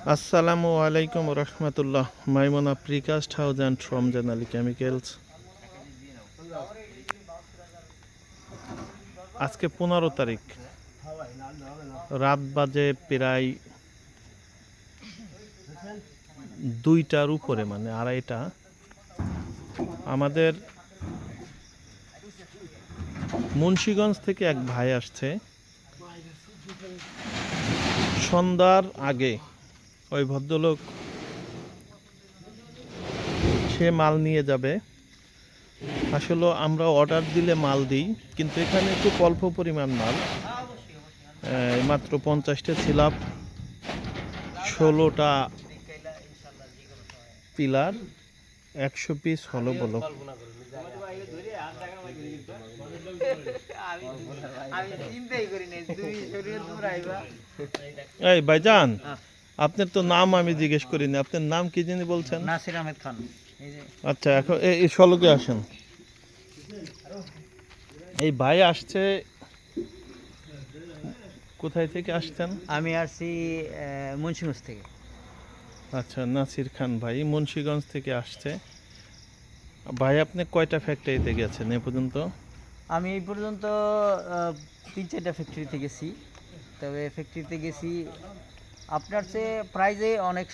আসসালামু আলাইকুম রহমতুল্লাহ। Maimuna precast house and Ramzan Ali chemicals. আজকে 15 তারিখ, রাত বাজে প্রায় 2টার উপরে, মানে 2:30টা। আমাদের মুন্সিগঞ্জ থেকে এক ভাই আসছে সন্ধ্যার আগে। ওই ভদ্রলোক সে মাল নিয়ে যাবে। আসলে আমরা অর্ডার দিলে মাল দিই, কিন্তু এখানে খুব অল্প পরিমাণ মাল, মাত্র 50টা ছিলাপ, 16টা পিলার, 100 পিস হলো বলো। এই ভাইজান, আপনার তো নাম আমি জিজ্ঞেস করিনি, আপনার নাম কি জানি বলছেন? নাসির আহমেদ খান। আচ্ছা, এখন এই সলকে আসেন। এই ভাই আসছে কোথায় থেকে আসছেন? আমি আসছি মুন্সিগঞ্জ থেকে। আচ্ছা, নাসির খান ভাই মুন্সিগঞ্জ থেকে আসছে। ভাই, আপনি কয়টা ফ্যাক্টরিতে গেছেন এ পর্যন্ত? আমি এই পর্যন্ত 3-4টা ফ্যাক্টরিতে গেছি। তবে ফ্যাক্টরিতে গেছি আপনার চেয়ে প্রাইজে অনেক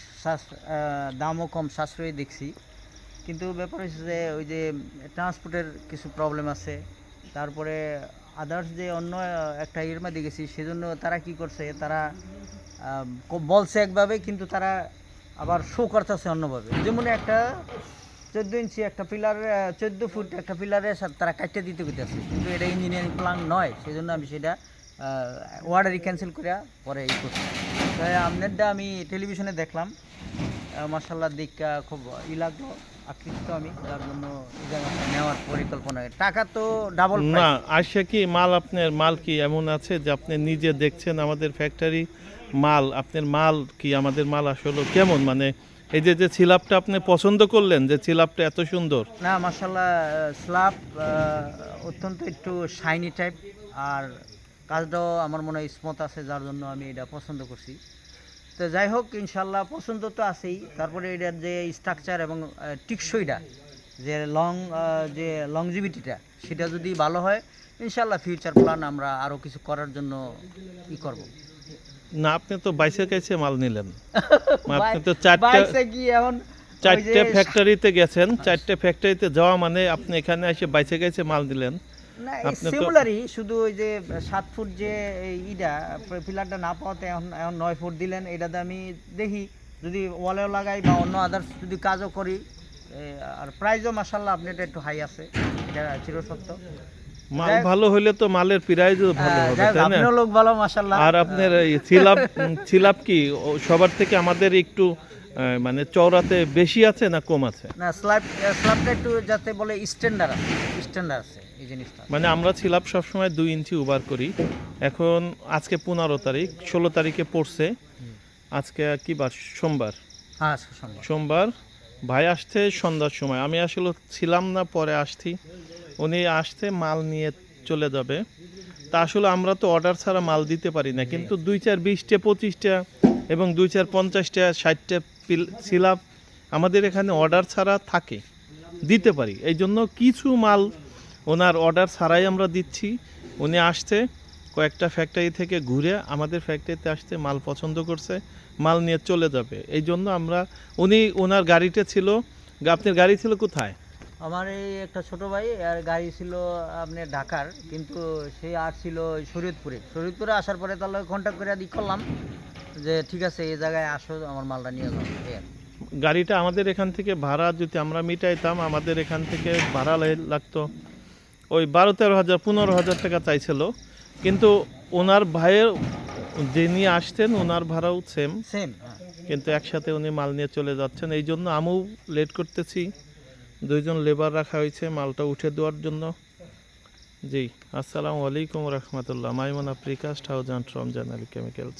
দামও কম, সাশ্রয়ী দেখছি। কিন্তু ব্যাপার হচ্ছে যে ওই যে ট্রান্সপোর্টের কিছু প্রবলেম আছে। তারপরে আদার্স যে অন্য একটা ইয়ের মধ্যে গেছি, সেজন্য তারা কি করছে, তারা বলছে একভাবে, কিন্তু তারা আবার শো করতেছে অন্যভাবে। যেমন একটা 14 ইঞ্চি একটা পিলার, 14 ফুট একটা পিলারে তারা কাটতে দিতে করতেছে, কিন্তু এটা ইঞ্জিনিয়ারিং প্ল্যান নয়। সেই জন্য আমি সেটা অর্ডারই ক্যান্সেল করে পরে এই করছি। তাই আপনারটা আমি টেলিভিশনে দেখলাম, মার্শাল্লাহ দেখা খুব লাগলো, আকৃষ্ট আমি, তার জন্য এই জায়গাটা নেওয়ার পরিকল্পনা। টাকা তো ডাবল না, আসে কি মাল, আপনার মাল কি এমন আছে যে আপনি নিজে দেখছেন আমাদের ফ্যাক্টরি মাল, আপনার মাল কি আমাদের মাল আসলে কেমন? মানে এই যে যে ছিলাপটা আপনি পছন্দ করলেন, যে ছিলাপটা এত সুন্দর। না, মার্শাল্লাহ স্ল্যাব অত্যন্ত একটু শাইনি টাইপ, আর কাজটাও আমার মনে হয় স্মুথ আছে, যার জন্য আমি এটা পছন্দ করছি। তো যাই হোক, ইনশাল্লাহ পছন্দ তো আছেই। তারপরে এটার যে স্ট্রাকচার এবং টিকসইটা, যে যে লংজিভিটিটা, সেটা যদি ভালো হয়, ইনশাল্লাহ ফিউচার প্ল্যান আমরা আরও কিছু করার জন্য ই করব। না, আপনি তো বাইসে কাইসে মাল নিলেন। আপনি তো চারটে ফ্যাক্টরিতে গেছেন, 4টে ফ্যাক্টরিতে যাওয়া মানে আপনি এখানে এসে বাইসে কাইসে মাল দিলেন। না, সিমিলারই, শুধু ওই যে 7 ফুট যে ইটা পিলারটা না পাওয়াতে এখন 9 ফুট দিলেন। এটাতে আমি দেখি যদি ওয়ালেও লাগাই বা অন্য আদার্স যদি কাজও করি। আর প্রাইসও মাশাআল্লাহ আপনি এটা একটু হাই আছে, এটা চিরসত্য। মাল ভালো হইলে তো মালের প্রাইসও ভালো হবে, তাই না? আপনিও লোক ভালো মাশাআল্লাহ। আর আপনার এই ছিলাপ কি সবার থেকে আমাদের একটু মানে চওড়াতে বেশি আছে না কম আছে? না, স্ল্যাবটা একটু যাতে বলে স্ট্যান্ডার্ড আছে এই জিনিসটা। মানে আমরা ছিলাপ সবসময় 2 ইঞ্চি ওভার করি। এখন আজকে 15 তারিখ, 16 তারিখে পড়ছে। আজকে কি বার? সোমবার। হ্যাঁ, সোমবার। ভাই আসছে সন্ধ্যার সময়, আমি আসলে ছিলাম না, পরে আসছি। উনি আসতে মাল নিয়ে চলে যাবে। তা আসলে আমরা তো অর্ডার ছাড়া মাল দিতে পারি না, কিন্তু 2-4 20টা 25টা এবং 2-4 50টা 60টা ছিলাপ আমাদের এখানে অর্ডার ছাড়া থাকে, দিতে পারি। এই জন্য কিছু মাল ওনার অর্ডার ছাড়াই আমরা দিচ্ছি। উনি আসছে কয়েকটা ফ্যাক্টরি থেকে ঘুরে আমাদের ফ্যাক্টরিতে আসতে, মাল পছন্দ করছে, মাল নিয়ে চলে যাবে। এই জন্য আমরা, ওনার গাড়িটা ছিল, আপনার গাড়ি ছিল কোথায়? আমার এই একটা ছোট ভাই, আর গাড়ি ছিল আপনার ঢাকার, কিন্তু সে আসছিল শরীয়তপুরে আসার পরে তাহলে কন্ট্যাক্ট করে করলাম যে ঠিক আছে এই জায়গায় আসো, আমার মালটা নিয়ে যাও। গাড়িটা আমাদের এখান থেকে ভাড়া যদি আমরা মিটাইতাম, আমাদের এখান থেকে ভাড়া লাগতো ওই 12-13 হাজার 15 হাজার টাকা চাইছিল। কিন্তু ওনার ভাইয়ের যিনি আসতেন ওনার ভাড়াও সেম, কিন্তু একসাথে উনি মাল নিয়ে চলে যাচ্ছেন। এই জন্য আমিও লেট করতেছি। 2জন লেবার রাখা হয়েছে মালটা উঠে দেওয়ার জন্য। জি, আসসালামু আলাইকুম রহমতুল্লাহ। Maimuna precast house and Ramzan Ali chemicals.